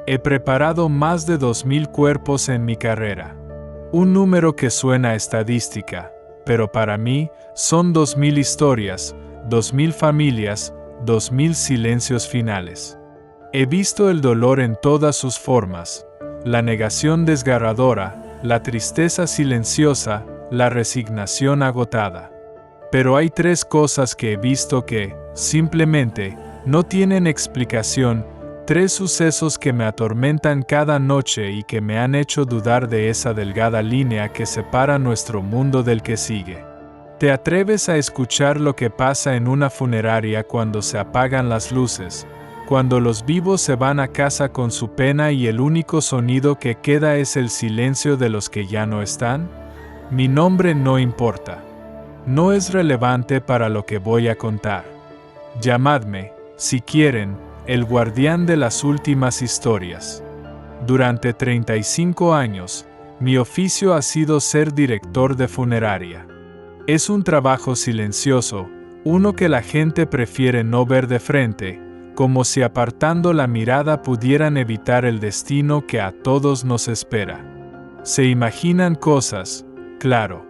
He preparado más de 2000 cuerpos en mi carrera. Un número que suena a estadística, pero para mí son 2000 historias, 2000 familias, 2000 silencios finales. He visto el dolor en todas sus formas, la negación desgarradora, la tristeza silenciosa, la resignación agotada. Pero hay 3 cosas que he visto que, simplemente, no tienen explicación, 3 sucesos que me atormentan cada noche y que me han hecho dudar de esa delgada línea que separa nuestro mundo del que sigue. ¿Te atreves a escuchar lo que pasa en una funeraria cuando se apagan las luces, cuando los vivos se van a casa con su pena y el único sonido que queda es el silencio de los que ya no están? Mi nombre no importa. No es relevante para lo que voy a contar. Llamadme, si quieren, el guardián de las últimas historias. Durante 35 años, mi oficio ha sido ser director de funeraria. Es un trabajo silencioso, uno que la gente prefiere no ver de frente, como si apartando la mirada pudieran evitar el destino que a todos nos espera. Se imaginan cosas, claro.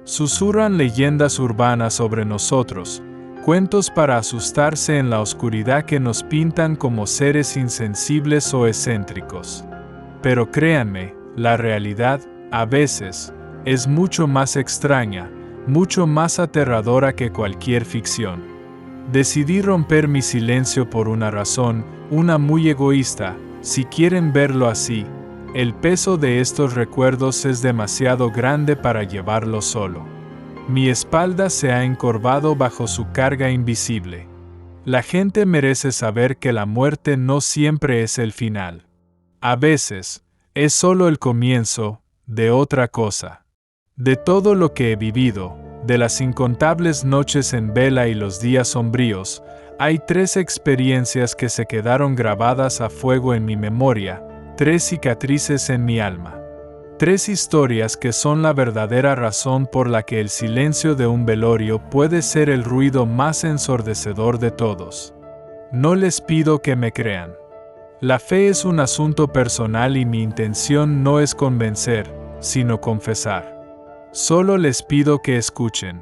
Susurran leyendas urbanas sobre nosotros, cuentos para asustarse en la oscuridad que nos pintan como seres insensibles o excéntricos. Pero créanme, la realidad, a veces, es mucho más extraña, mucho más aterradora que cualquier ficción. Decidí romper mi silencio por una razón, una muy egoísta, si quieren verlo así. El peso de estos recuerdos es demasiado grande para llevarlo solo. Mi espalda se ha encorvado bajo su carga invisible. La gente merece saber que la muerte no siempre es el final. A veces, es solo el comienzo de otra cosa. De todo lo que he vivido, de las incontables noches en vela y los días sombríos, hay 3 experiencias que se quedaron grabadas a fuego en mi memoria, 3 cicatrices en mi alma. 3 historias que son la verdadera razón por la que el silencio de un velorio puede ser el ruido más ensordecedor de todos. No les pido que me crean. La fe es un asunto personal y mi intención no es convencer, sino confesar. Solo les pido que escuchen.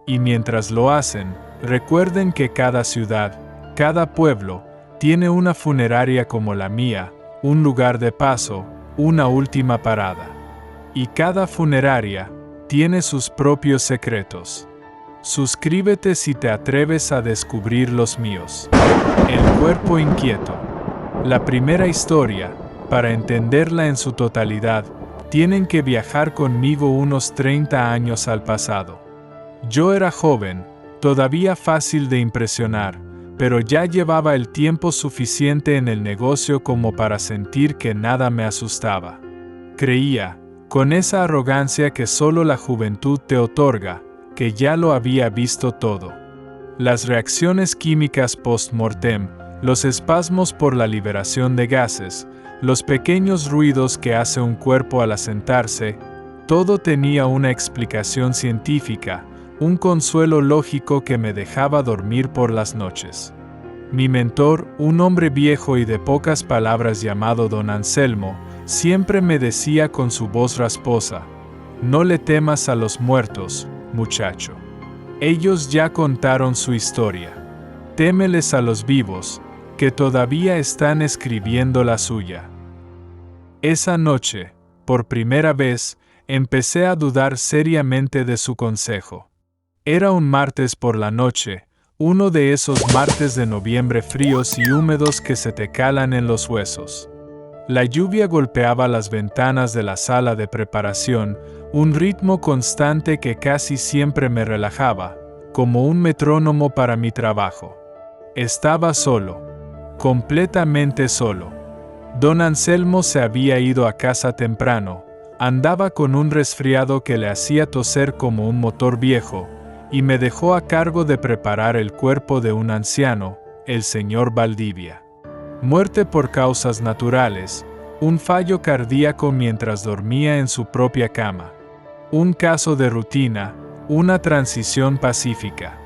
Y mientras lo hacen, recuerden que cada ciudad, cada pueblo, tiene una funeraria como la mía, un lugar de paso, una última parada. Y cada funeraria tiene sus propios secretos. Suscríbete si te atreves a descubrir los míos. El cuerpo inquieto. La primera historia, para entenderla en su totalidad, tienen que viajar conmigo unos 30 años al pasado. Yo era joven, todavía fácil de impresionar, pero ya llevaba el tiempo suficiente en el negocio como para sentir que nada me asustaba. Creía, con esa arrogancia que solo la juventud te otorga, que ya lo había visto todo. Las reacciones químicas post-mortem, los espasmos por la liberación de gases, los pequeños ruidos que hace un cuerpo al asentarse, todo tenía una explicación científica, un consuelo lógico que me dejaba dormir por las noches. Mi mentor, un hombre viejo y de pocas palabras llamado Don Anselmo, siempre me decía con su voz rasposa: «No le temas a los muertos, muchacho. Ellos ya contaron su historia. Témeles a los vivos, que todavía están escribiendo la suya». Esa noche, por primera vez, empecé a dudar seriamente de su consejo. Era un martes por la noche, uno de esos martes de noviembre fríos y húmedos que se te calan en los huesos. La lluvia golpeaba las ventanas de la sala de preparación, un ritmo constante que casi siempre me relajaba, como un metrónomo para mi trabajo. Estaba solo, completamente solo. Don Anselmo se había ido a casa temprano, andaba con un resfriado que le hacía toser como un motor viejo, y me dejó a cargo de preparar el cuerpo de un anciano, el señor Valdivia. Muerte por causas naturales, un fallo cardíaco mientras dormía en su propia cama. Un caso de rutina, una transición pacífica.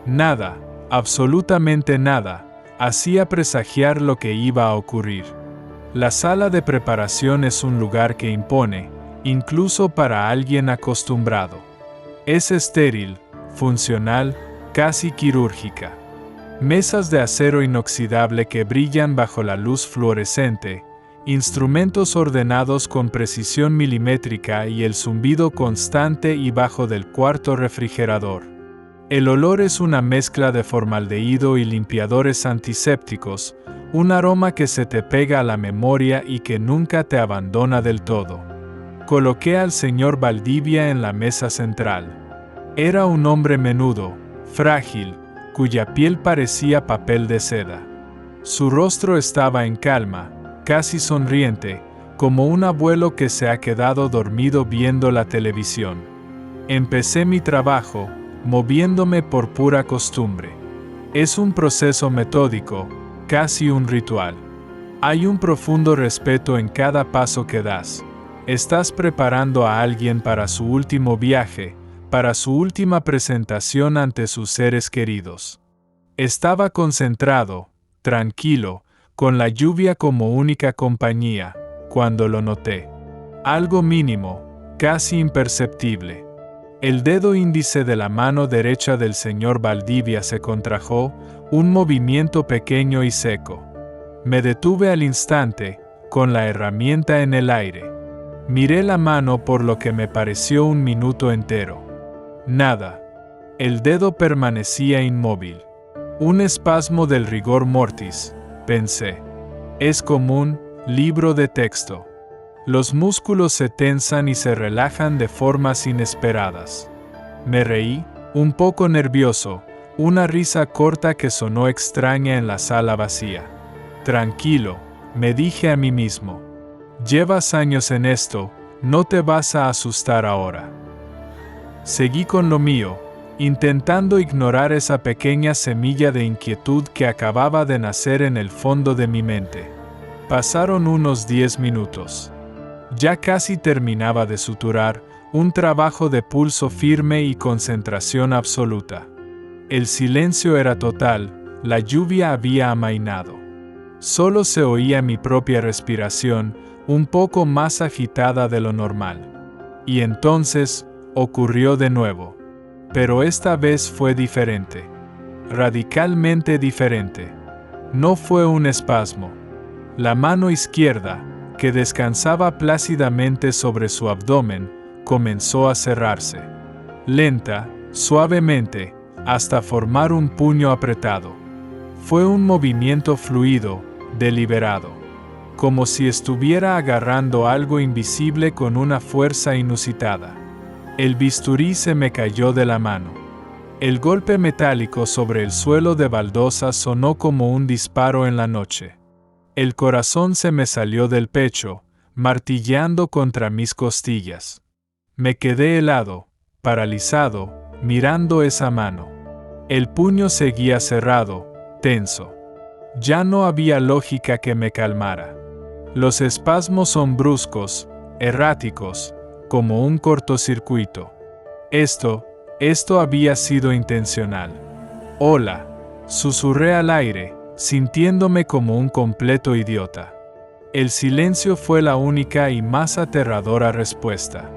Nada, absolutamente nada, hacía presagiar lo que iba a ocurrir. La sala de preparación es un lugar que impone, incluso para alguien acostumbrado. Es estéril, funcional, casi quirúrgica. Mesas de acero inoxidable que brillan bajo la luz fluorescente, instrumentos ordenados con precisión milimétrica y el zumbido constante y bajo del cuarto refrigerador. El olor es una mezcla de formaldehído y limpiadores antisépticos, un aroma que se te pega a la memoria y que nunca te abandona del todo. Coloqué al señor Valdivia en la mesa central. Era un hombre menudo, frágil, cuya piel parecía papel de seda. Su rostro estaba en calma, casi sonriente, como un abuelo que se ha quedado dormido viendo la televisión. Empecé mi trabajo, moviéndome por pura costumbre. Es un proceso metódico, casi un ritual. Hay un profundo respeto en cada paso que das. Estás preparando a alguien para su último viaje, para su última presentación ante sus seres queridos. Estaba concentrado, tranquilo, con la lluvia como única compañía, cuando lo noté. Algo mínimo, casi imperceptible. El dedo índice de la mano derecha del señor Valdivia se contrajo, un movimiento pequeño y seco. Me detuve al instante, con la herramienta en el aire. Miré la mano por lo que me pareció un minuto entero. Nada. El dedo permanecía inmóvil. Un espasmo del rigor mortis, pensé. Es como un libro de texto. Los músculos se tensan y se relajan de formas inesperadas. Me reí, un poco nervioso, una risa corta que sonó extraña en la sala vacía. Tranquilo, me dije a mí mismo. Llevas años en esto, no te vas a asustar ahora. Seguí con lo mío, intentando ignorar esa pequeña semilla de inquietud que acababa de nacer en el fondo de mi mente. Pasaron unos 10 minutos. Ya casi terminaba de suturar, un trabajo de pulso firme y concentración absoluta. El silencio era total, la lluvia había amainado. Solo se oía mi propia respiración, un poco más agitada de lo normal. Y entonces, ocurrió de nuevo. Pero esta vez fue diferente. Radicalmente diferente. No fue un espasmo. La mano izquierda, que descansaba plácidamente sobre su abdomen, comenzó a cerrarse. Lenta, suavemente, hasta formar un puño apretado. Fue un movimiento fluido, deliberado. Como si estuviera agarrando algo invisible con una fuerza inusitada. El bisturí se me cayó de la mano. El golpe metálico sobre el suelo de baldosa sonó como un disparo en la noche. El corazón se me salió del pecho, martilleando contra mis costillas. Me quedé helado, paralizado, mirando esa mano. El puño seguía cerrado, tenso. Ya no había lógica que me calmara. Los espasmos son bruscos, erráticos, como un cortocircuito. Esto había sido intencional. Hola, susurré al aire, sintiéndome como un completo idiota. El silencio fue la única y más aterradora respuesta.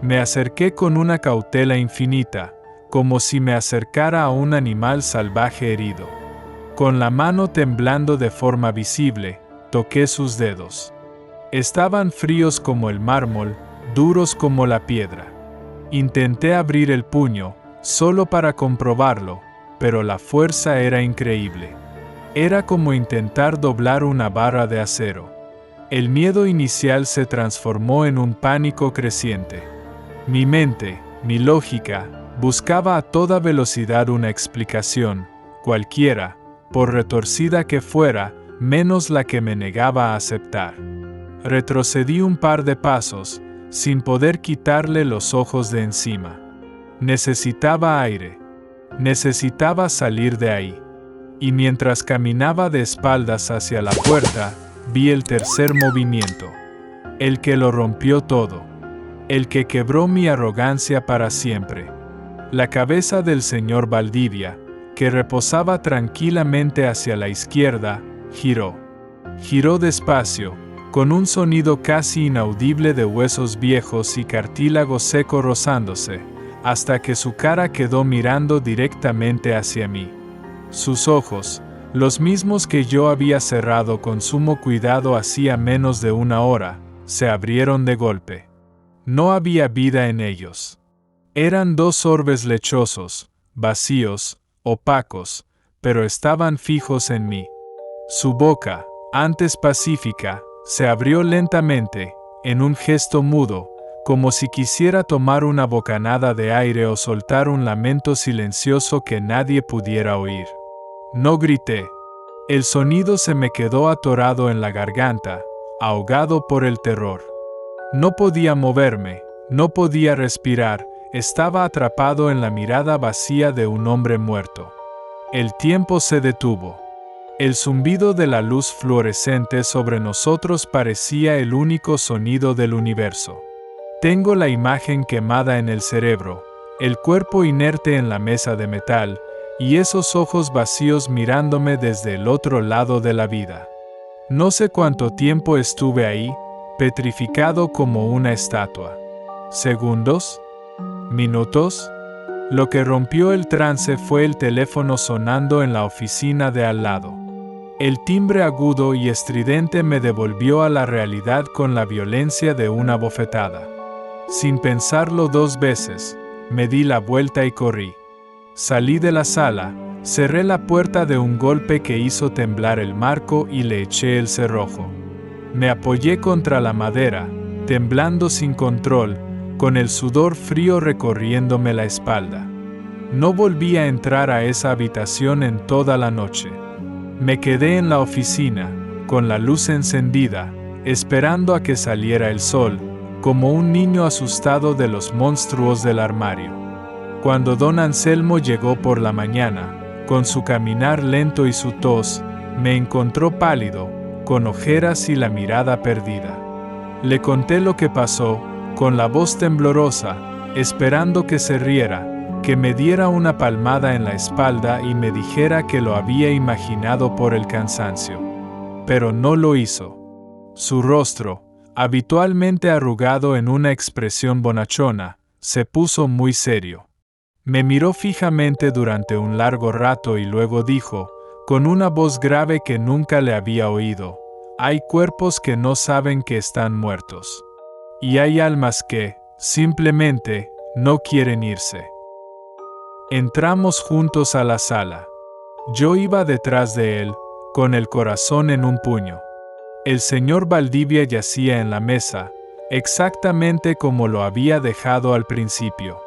Me acerqué con una cautela infinita, como si me acercara a un animal salvaje herido. Con la mano temblando de forma visible, toqué sus dedos. Estaban fríos como el mármol, duros como la piedra. Intenté abrir el puño, solo para comprobarlo, pero la fuerza era increíble. Era como intentar doblar una barra de acero. El miedo inicial se transformó en un pánico creciente. Mi mente, mi lógica, buscaba a toda velocidad una explicación, cualquiera, por retorcida que fuera, menos la que me negaba a aceptar. Retrocedí un par de pasos, sin poder quitarle los ojos de encima. Necesitaba aire. Necesitaba salir de ahí. Y mientras caminaba de espaldas hacia la puerta, vi el tercer movimiento. El que lo rompió todo. El que quebró mi arrogancia para siempre. La cabeza del señor Valdivia, que reposaba tranquilamente hacia la izquierda, giró. Giró despacio, con un sonido casi inaudible de huesos viejos y cartílago seco rozándose, hasta que su cara quedó mirando directamente hacia mí. Sus ojos, los mismos que yo había cerrado con sumo cuidado hacía menos de una hora, se abrieron de golpe. No había vida en ellos. Eran dos orbes lechosos, vacíos, opacos, pero estaban fijos en mí. Su boca, antes pacífica, se abrió lentamente, en un gesto mudo, como si quisiera tomar una bocanada de aire o soltar un lamento silencioso que nadie pudiera oír. No grité. El sonido se me quedó atorado en la garganta, ahogado por el terror. No podía moverme, no podía respirar, estaba atrapado en la mirada vacía de un hombre muerto. El tiempo se detuvo. El zumbido de la luz fluorescente sobre nosotros parecía el único sonido del universo. Tengo la imagen quemada en el cerebro, el cuerpo inerte en la mesa de metal, y esos ojos vacíos mirándome desde el otro lado de la vida. No sé cuánto tiempo estuve ahí, petrificado como una estatua. ¿Segundos? ¿Minutos? Lo que rompió el trance fue el teléfono sonando en la oficina de al lado. El timbre agudo y estridente me devolvió a la realidad con la violencia de una bofetada. Sin pensarlo dos veces, me di la vuelta y corrí. Salí de la sala, cerré la puerta de un golpe que hizo temblar el marco y le eché el cerrojo. Me apoyé contra la madera, temblando sin control, con el sudor frío recorriéndome la espalda. No volví a entrar a esa habitación en toda la noche. Me quedé en la oficina, con la luz encendida, esperando a que saliera el sol, como un niño asustado de los monstruos del armario. Cuando don Anselmo llegó por la mañana, con su caminar lento y su tos, me encontró pálido, con ojeras y la mirada perdida. Le conté lo que pasó, con la voz temblorosa, esperando que se riera, que me diera una palmada en la espalda y me dijera que lo había imaginado por el cansancio. Pero no lo hizo. Su rostro, habitualmente arrugado en una expresión bonachona, se puso muy serio. Me miró fijamente durante un largo rato y luego dijo, con una voz grave que nunca le había oído: hay cuerpos que no saben que están muertos. Y hay almas que, simplemente, no quieren irse. Entramos juntos a la sala. Yo iba detrás de él, con el corazón en un puño. El señor Valdivia yacía en la mesa, exactamente como lo había dejado al principio.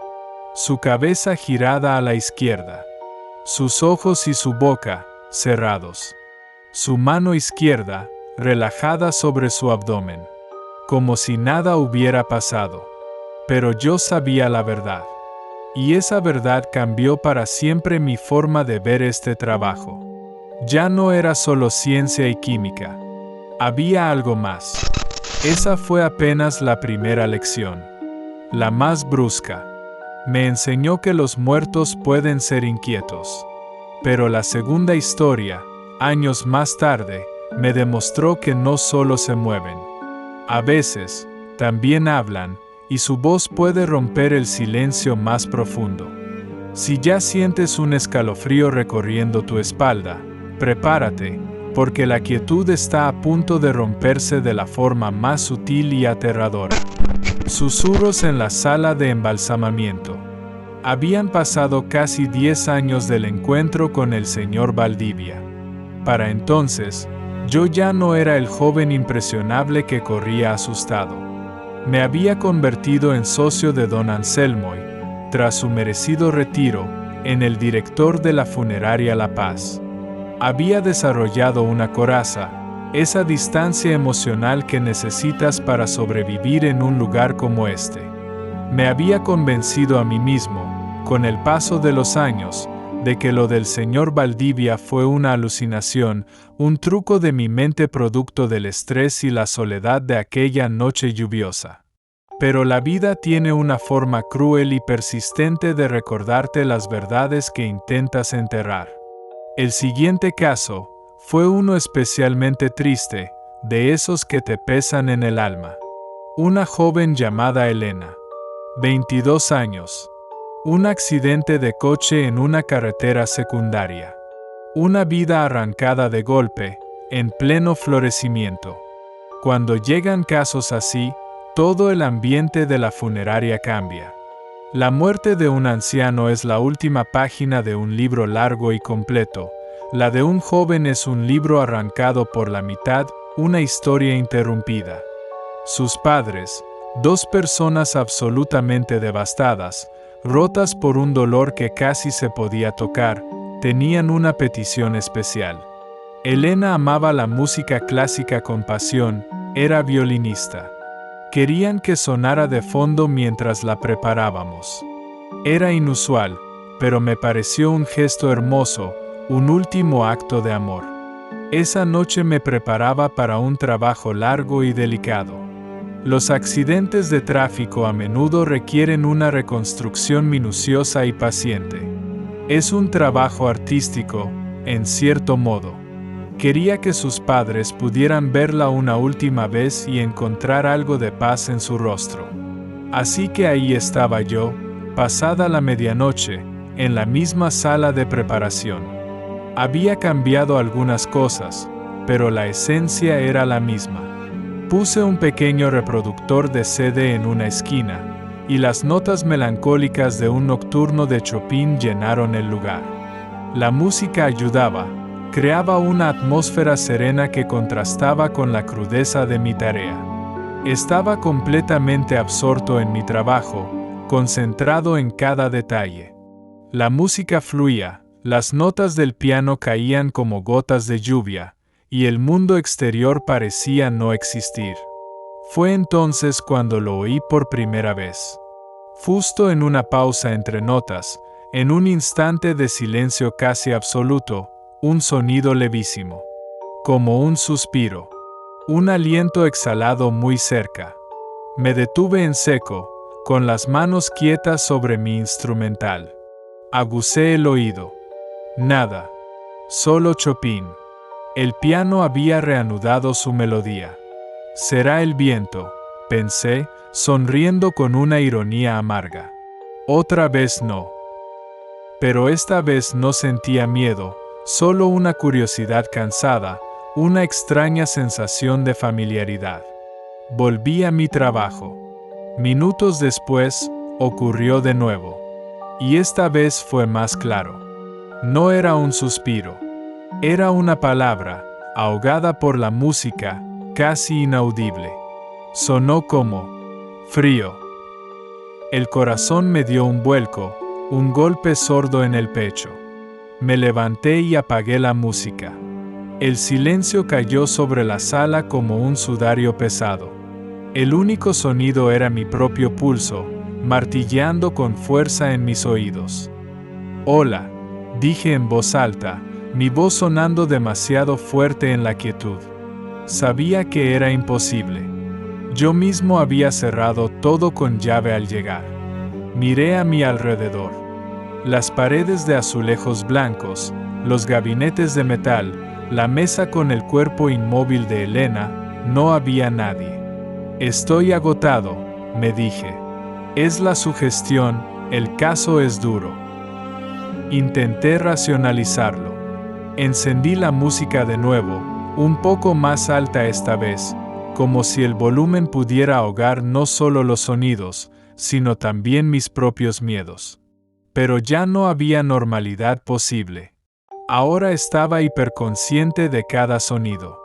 Su cabeza girada a la izquierda. Sus ojos y su boca, cerrados. Su mano izquierda, relajada sobre su abdomen. Como si nada hubiera pasado. Pero yo sabía la verdad. Y esa verdad cambió para siempre mi forma de ver este trabajo. Ya no era solo ciencia y química. Había algo más. Esa fue apenas la primera lección. La más brusca. Me enseñó que los muertos pueden ser inquietos. Pero la segunda historia, años más tarde, me demostró que no solo se mueven. A veces, también hablan, y su voz puede romper el silencio más profundo. Si ya sientes un escalofrío recorriendo tu espalda, prepárate, porque la quietud está a punto de romperse de la forma más sutil y aterradora. Susurros en la sala de embalsamamiento. Habían pasado casi 10 años del encuentro con el señor Valdivia. Para entonces, yo ya no era el joven impresionable que corría asustado. Me había convertido en socio de don Anselmo y, tras su merecido retiro, en el director de la funeraria La Paz. Había desarrollado una coraza, esa distancia emocional que necesitas para sobrevivir en un lugar como este. Me había convencido a mí mismo, con el paso de los años, de que lo del señor Valdivia fue una alucinación, un truco de mi mente producto del estrés y la soledad de aquella noche lluviosa. Pero la vida tiene una forma cruel y persistente de recordarte las verdades que intentas enterrar. El siguiente caso fue uno especialmente triste, de esos que te pesan en el alma. Una joven llamada Elena. 22 años. Un accidente de coche en una carretera secundaria. Una vida arrancada de golpe, en pleno florecimiento. Cuando llegan casos así, todo el ambiente de la funeraria cambia. La muerte de un anciano es la última página de un libro largo y completo. La de un joven es un libro arrancado por la mitad, una historia interrumpida. Sus padres, dos personas absolutamente devastadas, rotas por un dolor que casi se podía tocar, tenían una petición especial. Elena amaba la música clásica con pasión, era violinista. Querían que sonara de fondo mientras la preparábamos. Era inusual, pero me pareció un gesto hermoso, un último acto de amor. Esa noche me preparaba para un trabajo largo y delicado. Los accidentes de tráfico a menudo requieren una reconstrucción minuciosa y paciente. Es un trabajo artístico, en cierto modo. Quería que sus padres pudieran verla una última vez y encontrar algo de paz en su rostro. Así que ahí estaba yo, pasada la medianoche, en la misma sala de preparación. Había cambiado algunas cosas, pero la esencia era la misma. Puse un pequeño reproductor de CD en una esquina, y las notas melancólicas de un nocturno de Chopin llenaron el lugar. La música ayudaba, creaba una atmósfera serena que contrastaba con la crudeza de mi tarea. Estaba completamente absorto en mi trabajo, concentrado en cada detalle. La música fluía, las notas del piano caían como gotas de lluvia, y el mundo exterior parecía no existir. Fue entonces cuando lo oí por primera vez. Justo en una pausa entre notas, en un instante de silencio casi absoluto, un sonido levísimo. Como un suspiro. Un aliento exhalado muy cerca. Me detuve en seco, con las manos quietas sobre mi instrumental. Agucé el oído. Nada. Solo Chopin. El piano había reanudado su melodía. Será el viento, pensé, sonriendo con una ironía amarga. Otra vez no. Pero esta vez no sentía miedo, solo una curiosidad cansada, una extraña sensación de familiaridad. Volví a mi trabajo. Minutos después, ocurrió de nuevo. Y esta vez fue más claro. No era un suspiro. Era una palabra, ahogada por la música, casi inaudible. Sonó como frío. El corazón me dio un vuelco, un golpe sordo en el pecho. Me levanté y apagué la música. El silencio cayó sobre la sala como un sudario pesado. El único sonido era mi propio pulso, martilleando con fuerza en mis oídos. Hola, dije en voz alta, mi voz sonando demasiado fuerte en la quietud. Sabía que era imposible. Yo mismo había cerrado todo con llave al llegar. Miré a mi alrededor. Las paredes de azulejos blancos, los gabinetes de metal, la mesa con el cuerpo inmóvil de Elena, no había nadie. Estoy agotado, me dije. Es la sugestión, el caso es duro. Intenté racionalizarlo. Encendí la música de nuevo, un poco más alta esta vez, como si el volumen pudiera ahogar no solo los sonidos, sino también mis propios miedos. Pero ya no había normalidad posible. Ahora estaba hiperconsciente de cada sonido.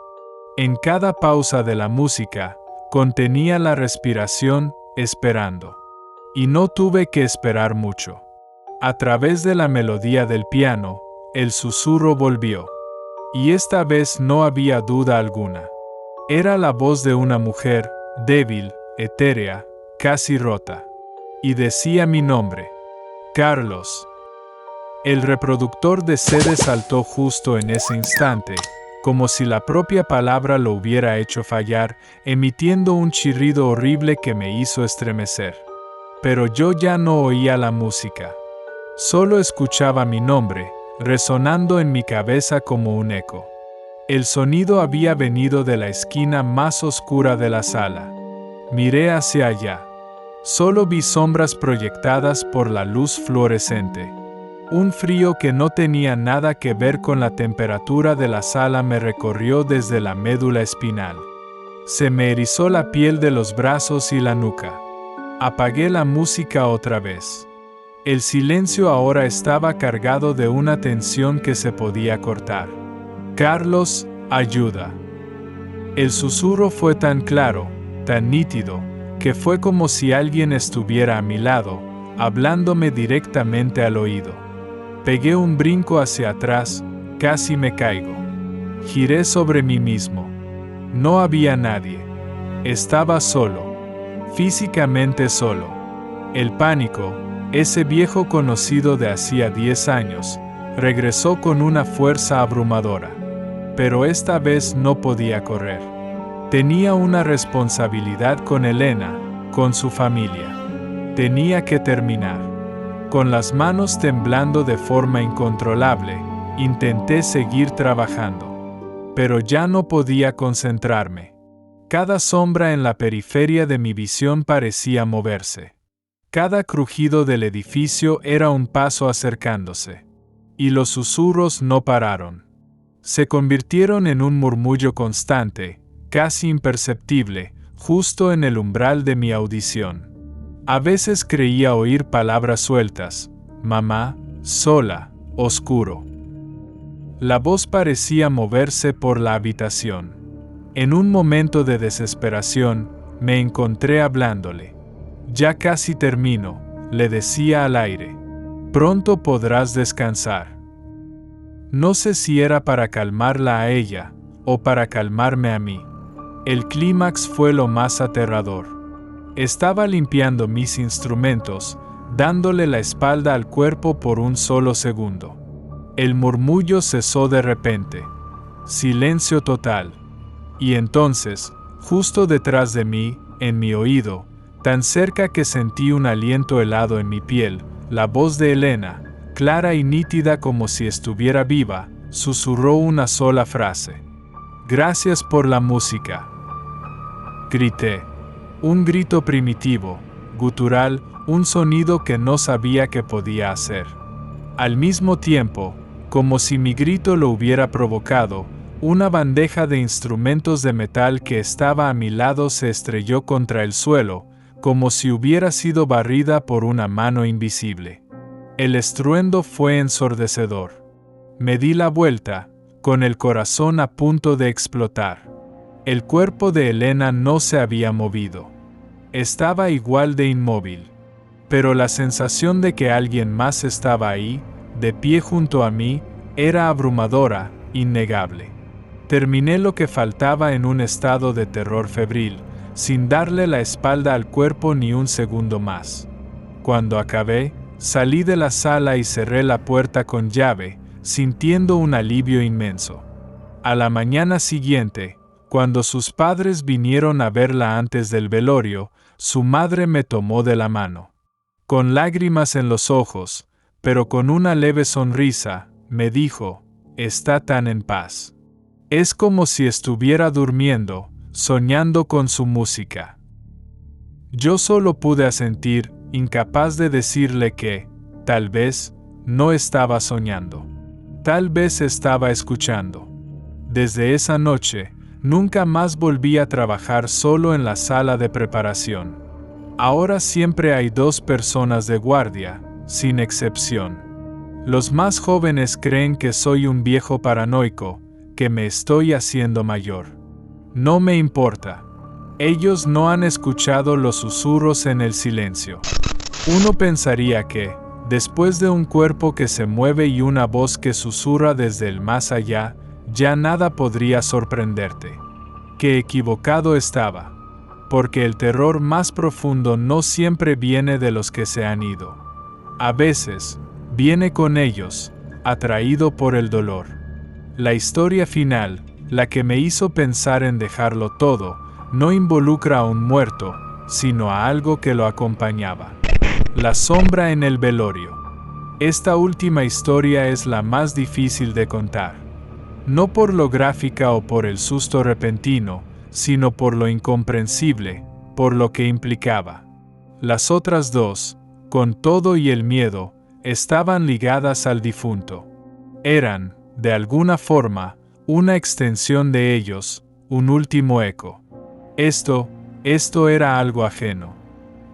En cada pausa de la música, contenía la respiración, esperando. Y no tuve que esperar mucho. A través de la melodía del piano, el susurro volvió. Y esta vez no había duda alguna. Era la voz de una mujer, débil, etérea, casi rota. Y decía mi nombre. Carlos. El reproductor de CD saltó justo en ese instante, como si la propia palabra lo hubiera hecho fallar, emitiendo un chirrido horrible que me hizo estremecer. Pero yo ya no oía la música. Solo escuchaba mi nombre, resonando en mi cabeza como un eco. El sonido había venido de la esquina más oscura de la sala. Miré hacia allá. Solo vi sombras proyectadas por la luz fluorescente. Un frío que no tenía nada que ver con la temperatura de la sala me recorrió desde la médula espinal. Se me erizó la piel de los brazos y la nuca. Apagué la música otra vez. El silencio ahora estaba cargado de una tensión que se podía cortar. Carlos, ayuda. El susurro fue tan claro, tan nítido, que fue como si alguien estuviera a mi lado, hablándome directamente al oído. Pegué un brinco hacia atrás, casi me caigo. Giré sobre mí mismo. No había nadie. Estaba solo. Físicamente solo. El pánico, ese viejo conocido de hacía 10 años, regresó con una fuerza abrumadora. Pero esta vez no podía correr. Tenía una responsabilidad con Elena, con su familia. Tenía que terminar. Con las manos temblando de forma incontrolable, intenté seguir trabajando. Pero ya no podía concentrarme. Cada sombra en la periferia de mi visión parecía moverse. Cada crujido del edificio era un paso acercándose. Y los susurros no pararon. Se convirtieron en un murmullo constante, casi imperceptible, justo en el umbral de mi audición. A veces creía oír palabras sueltas: mamá, sola, oscuro. La voz parecía moverse por la habitación. En un momento de desesperación, me encontré hablándole. Ya casi termino, le decía al aire. Pronto podrás descansar. No sé si era para calmarla a ella, o para calmarme a mí. El clímax fue lo más aterrador. Estaba limpiando mis instrumentos, dándole la espalda al cuerpo por un solo segundo. El murmullo cesó de repente. Silencio total. Y entonces, justo detrás de mí, en mi oído, tan cerca que sentí un aliento helado en mi piel, la voz de Elena, clara y nítida como si estuviera viva, susurró una sola frase. Gracias por la música. Grité. Un grito primitivo, gutural, un sonido que no sabía qué podía hacer. Al mismo tiempo, como si mi grito lo hubiera provocado, una bandeja de instrumentos de metal que estaba a mi lado se estrelló contra el suelo, como si hubiera sido barrida por una mano invisible. El estruendo fue ensordecedor. Me di la vuelta, con el corazón a punto de explotar. El cuerpo de Elena no se había movido. Estaba igual de inmóvil. Pero la sensación de que alguien más estaba ahí, de pie junto a mí, era abrumadora, innegable. Terminé lo que faltaba en un estado de terror febril, sin darle la espalda al cuerpo ni un segundo más. Cuando acabé, salí de la sala y cerré la puerta con llave, sintiendo un alivio inmenso. A la mañana siguiente, cuando sus padres vinieron a verla antes del velorio, su madre me tomó de la mano. Con lágrimas en los ojos, pero con una leve sonrisa, me dijo: «Está tan en paz. Es como si estuviera durmiendo, soñando con su música». Yo solo pude asentir, incapaz de decirle que, tal vez, no estaba soñando. Tal vez estaba escuchando. Desde esa noche, nunca más volví a trabajar solo en la sala de preparación. Ahora siempre hay 2 personas de guardia, sin excepción. Los más jóvenes creen que soy un viejo paranoico, que me estoy haciendo mayor. No me importa. Ellos no han escuchado los susurros en el silencio. Uno pensaría que, después de un cuerpo que se mueve y una voz que susurra desde el más allá, ya nada podría sorprenderte. Qué equivocado estaba. Porque el terror más profundo no siempre viene de los que se han ido. A veces, viene con ellos, atraído por el dolor. La historia final, la que me hizo pensar en dejarlo todo, no involucra a un muerto, sino a algo que lo acompañaba. La sombra en el velorio. Esta última historia es la más difícil de contar. No por lo gráfica o por el susto repentino, sino por lo incomprensible, por lo que implicaba. Las otras dos, con todo y el miedo, estaban ligadas al difunto. Eran, de alguna forma, una extensión de ellos, un último eco. Esto era algo ajeno.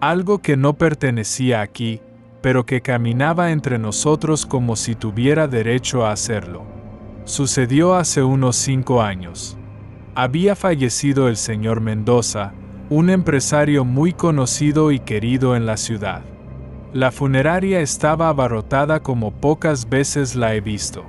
Algo que no pertenecía aquí, pero que caminaba entre nosotros como si tuviera derecho a hacerlo. Sucedió hace unos 5 años. Había fallecido el señor Mendoza, un empresario muy conocido y querido en la ciudad. La funeraria estaba abarrotada como pocas veces la he visto.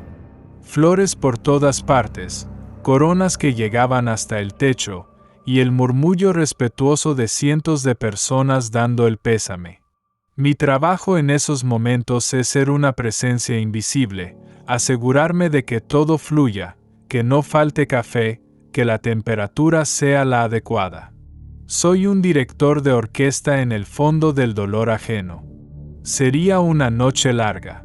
Flores por todas partes, coronas que llegaban hasta el techo, y el murmullo respetuoso de cientos de personas dando el pésame. Mi trabajo en esos momentos es ser una presencia invisible, asegurarme de que todo fluya, que no falte café, que la temperatura sea la adecuada. Soy un director de orquesta en el fondo del dolor ajeno. Sería una noche larga.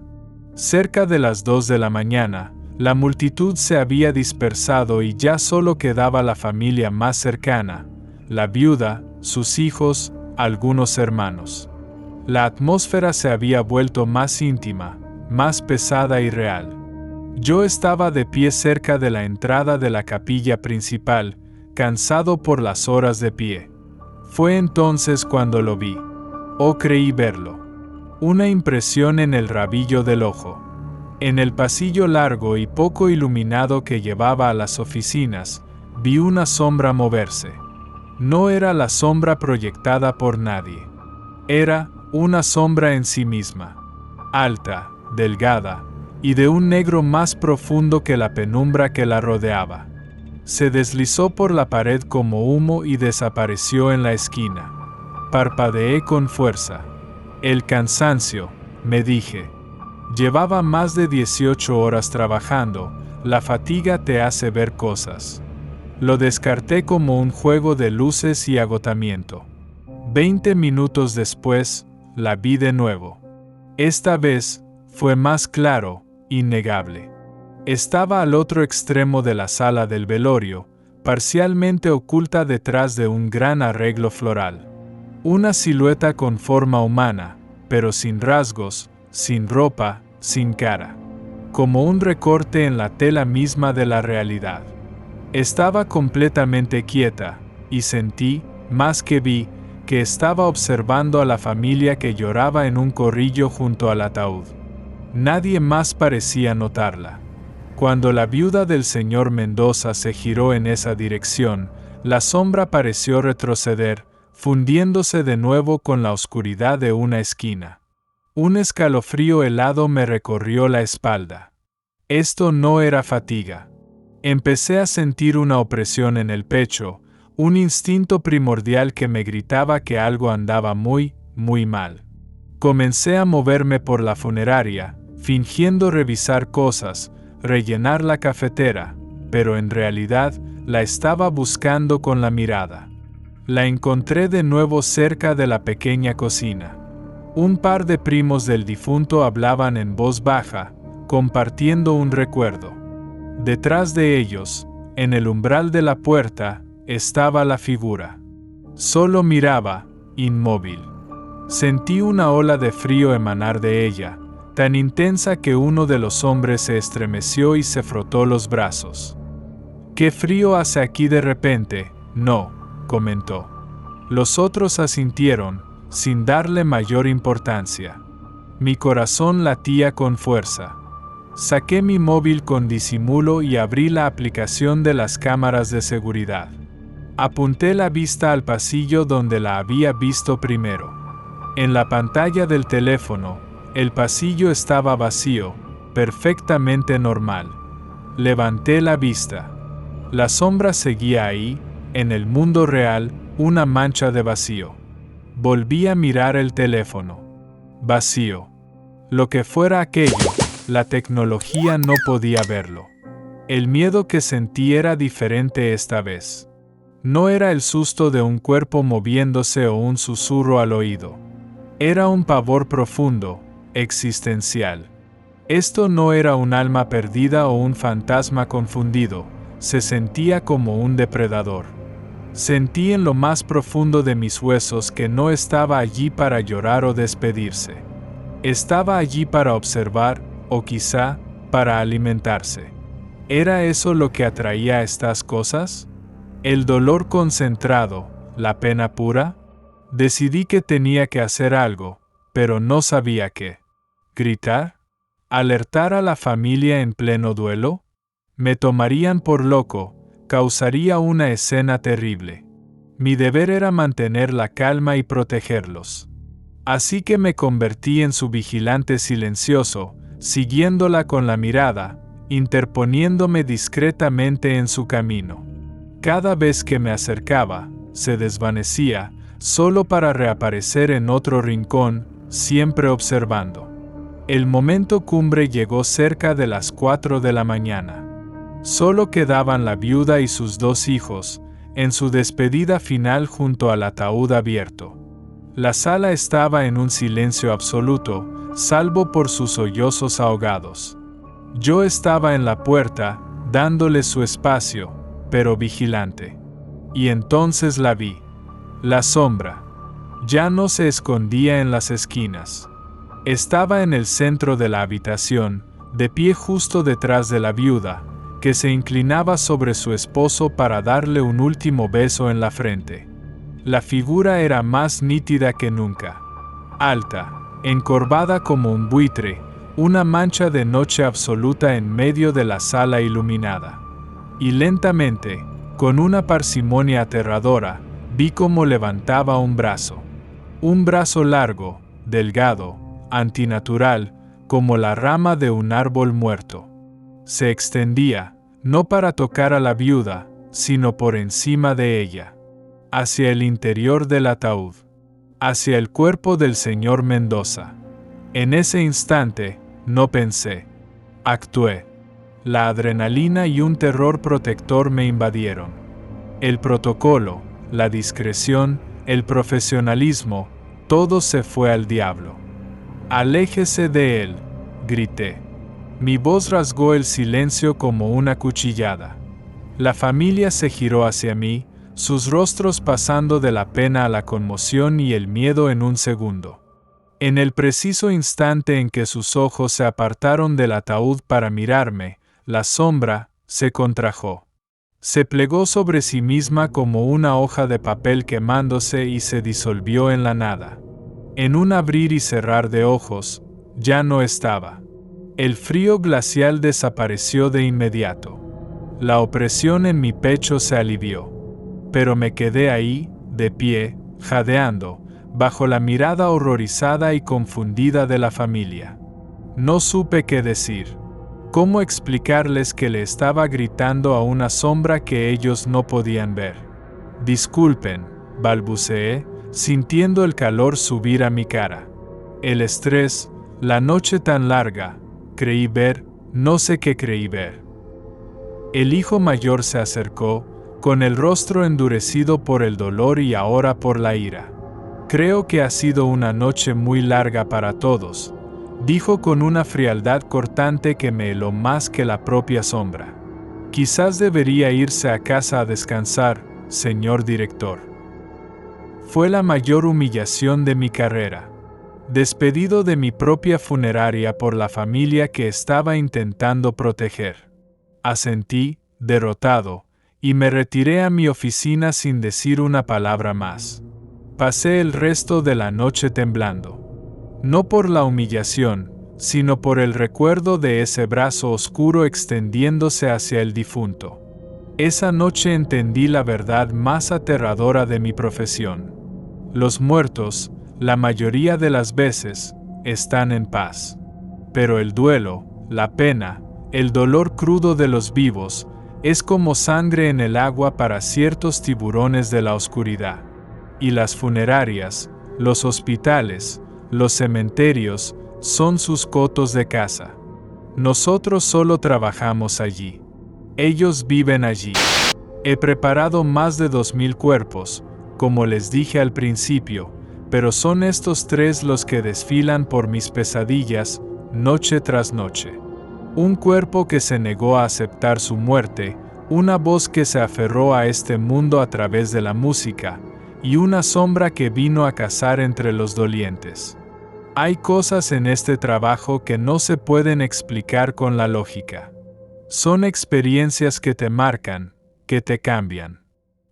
Cerca de las 2 de la mañana, la multitud se había dispersado y ya solo quedaba la familia más cercana, la viuda, sus hijos, algunos hermanos. La atmósfera se había vuelto más íntima, más pesada y real. Yo estaba de pie cerca de la entrada de la capilla principal, cansado por las horas de pie. Fue entonces cuando lo vi. Creí verlo. Una impresión en el rabillo del ojo. En el pasillo largo y poco iluminado que llevaba a las oficinas, vi una sombra moverse. No era la sombra proyectada por nadie. Era una sombra en sí misma. Alta, delgada, y de un negro más profundo que la penumbra que la rodeaba. Se deslizó por la pared como humo y desapareció en la esquina. Parpadeé con fuerza. El cansancio, me dije. Llevaba más de 18 horas trabajando, la fatiga te hace ver cosas. Lo descarté como un juego de luces y agotamiento. 20 minutos después, la vi de nuevo. Esta vez, fue más claro, innegable. Estaba al otro extremo de la sala del velorio, parcialmente oculta detrás de un gran arreglo floral. Una silueta con forma humana, pero sin rasgos, sin ropa, sin cara. Como un recorte en la tela misma de la realidad. Estaba completamente quieta, y sentí, más que vi, que estaba observando a la familia que lloraba en un corrillo junto al ataúd. Nadie más parecía notarla. Cuando la viuda del señor Mendoza se giró en esa dirección, la sombra pareció retroceder, fundiéndose de nuevo con la oscuridad de una esquina. Un escalofrío helado me recorrió la espalda. Esto no era fatiga. Empecé a sentir una opresión en el pecho, un instinto primordial que me gritaba que algo andaba muy, muy mal. Comencé a moverme por la funeraria, fingiendo revisar cosas, rellenar la cafetera, pero en realidad la estaba buscando con la mirada. La encontré de nuevo cerca de la pequeña cocina. Un par de primos del difunto hablaban en voz baja, compartiendo un recuerdo. Detrás de ellos, en el umbral de la puerta, estaba la figura. Solo miraba, inmóvil. Sentí una ola de frío emanar de ella, tan intensa que uno de los hombres se estremeció y se frotó los brazos. «¿Qué frío hace aquí de repente?» «No», comentó. Los otros asintieron, sin darle mayor importancia. Mi corazón latía con fuerza. Saqué mi móvil con disimulo y abrí la aplicación de las cámaras de seguridad. Apunté la vista al pasillo donde la había visto primero. En la pantalla del teléfono, el pasillo estaba vacío, perfectamente normal. Levanté la vista. La sombra seguía ahí, en el mundo real, una mancha de vacío. Volví a mirar el teléfono. Vacío. Lo que fuera aquello, la tecnología no podía verlo. El miedo que sentí era diferente esta vez. No era el susto de un cuerpo moviéndose o un susurro al oído. Era un pavor profundo, existencial. Esto no era un alma perdida o un fantasma confundido, se sentía como un depredador. Sentí en lo más profundo de mis huesos que no estaba allí para llorar o despedirse. Estaba allí para observar, o quizá, para alimentarse. ¿Era eso lo que atraía a estas cosas? ¿El dolor concentrado, la pena pura? Decidí que tenía que hacer algo, pero no sabía qué. ¿Gritar? ¿Alertar a la familia en pleno duelo? Me tomarían por loco, causaría una escena terrible. Mi deber era mantener la calma y protegerlos. Así que me convertí en su vigilante silencioso, siguiéndola con la mirada, interponiéndome discretamente en su camino. Cada vez que me acercaba, se desvanecía, solo para reaparecer en otro rincón, siempre observando. El momento cumbre llegó cerca de las 4 de la mañana. Solo quedaban la viuda y sus 2 hijos, en su despedida final junto al ataúd abierto. La sala estaba en un silencio absoluto, salvo por sus sollozos ahogados. Yo estaba en la puerta, dándole su espacio, pero vigilante. Y entonces la vi. La sombra. Ya no se escondía en las esquinas. Estaba en el centro de la habitación, de pie justo detrás de la viuda, que se inclinaba sobre su esposo para darle un último beso en la frente. La figura era más nítida que nunca. Alta, encorvada como un buitre, una mancha de noche absoluta en medio de la sala iluminada. Y lentamente, con una parsimonia aterradora, vi cómo levantaba un brazo. Un brazo largo, delgado, antinatural, como la rama de un árbol muerto. Se extendía, no para tocar a la viuda, sino por encima de ella, hacia el interior del ataúd, hacia el cuerpo del señor Mendoza. En ese instante, no pensé, actué. La adrenalina y un terror protector me invadieron. El protocolo, la discreción, el profesionalismo, todo se fue al diablo. «Aléjese de él», grité. Mi voz rasgó el silencio como una cuchillada. La familia se giró hacia mí, sus rostros pasando de la pena a la conmoción y el miedo en un segundo. En el preciso instante en que sus ojos se apartaron del ataúd para mirarme, la sombra se contrajo. Se plegó sobre sí misma como una hoja de papel quemándose y se disolvió en la nada. En un abrir y cerrar de ojos, ya no estaba. El frío glacial desapareció de inmediato. La opresión en mi pecho se alivió. Pero me quedé ahí, de pie, jadeando, bajo la mirada horrorizada y confundida de la familia. No supe qué decir. ¿Cómo explicarles que le estaba gritando a una sombra que ellos no podían ver? «Disculpen», balbuceé, sintiendo el calor subir a mi cara. El estrés, la noche tan larga, creí ver, no sé qué creí ver. El hijo mayor se acercó, con el rostro endurecido por el dolor y ahora por la ira. «Creo que ha sido una noche muy larga para todos», dijo con una frialdad cortante que me heló más que la propia sombra. «Quizás debería irse a casa a descansar, señor director». Fue la mayor humillación de mi carrera. Despedido de mi propia funeraria por la familia que estaba intentando proteger. Asentí, derrotado, y me retiré a mi oficina sin decir una palabra más. Pasé el resto de la noche temblando. No por la humillación, sino por el recuerdo de ese brazo oscuro extendiéndose hacia el difunto. Esa noche entendí la verdad más aterradora de mi profesión. Los muertos, la mayoría de las veces, están en paz. Pero el duelo, la pena, el dolor crudo de los vivos, es como sangre en el agua para ciertos tiburones de la oscuridad. Y las funerarias, los hospitales, los cementerios, son sus cotos de caza. Nosotros solo trabajamos allí. Ellos viven allí. He preparado más de 2000 cuerpos, como les dije al principio, pero son estos 3 los que desfilan por mis pesadillas, noche tras noche. Un cuerpo que se negó a aceptar su muerte, una voz que se aferró a este mundo a través de la música, y una sombra que vino a cazar entre los dolientes. Hay cosas en este trabajo que no se pueden explicar con la lógica. Son experiencias que te marcan, que te cambian.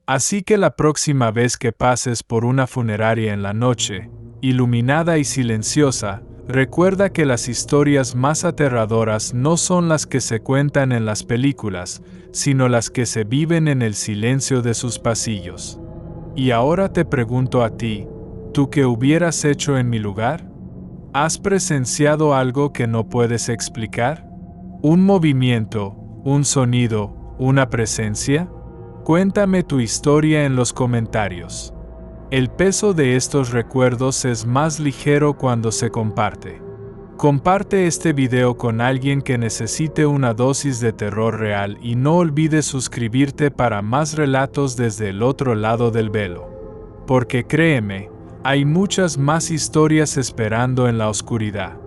Así que la próxima vez que pases por una funeraria en la noche, iluminada y silenciosa, recuerda que las historias más aterradoras no son las que se cuentan en las películas, sino las que se viven en el silencio de sus pasillos. Y ahora te pregunto a ti, ¿tú qué hubieras hecho en mi lugar? ¿Has presenciado algo que no puedes explicar? ¿Un movimiento, un sonido, una presencia? Cuéntame tu historia en los comentarios. El peso de estos recuerdos es más ligero cuando se comparte. Comparte este video con alguien que necesite una dosis de terror real y no olvides suscribirte para más relatos desde el otro lado del velo. Porque créeme, hay muchas más historias esperando en la oscuridad.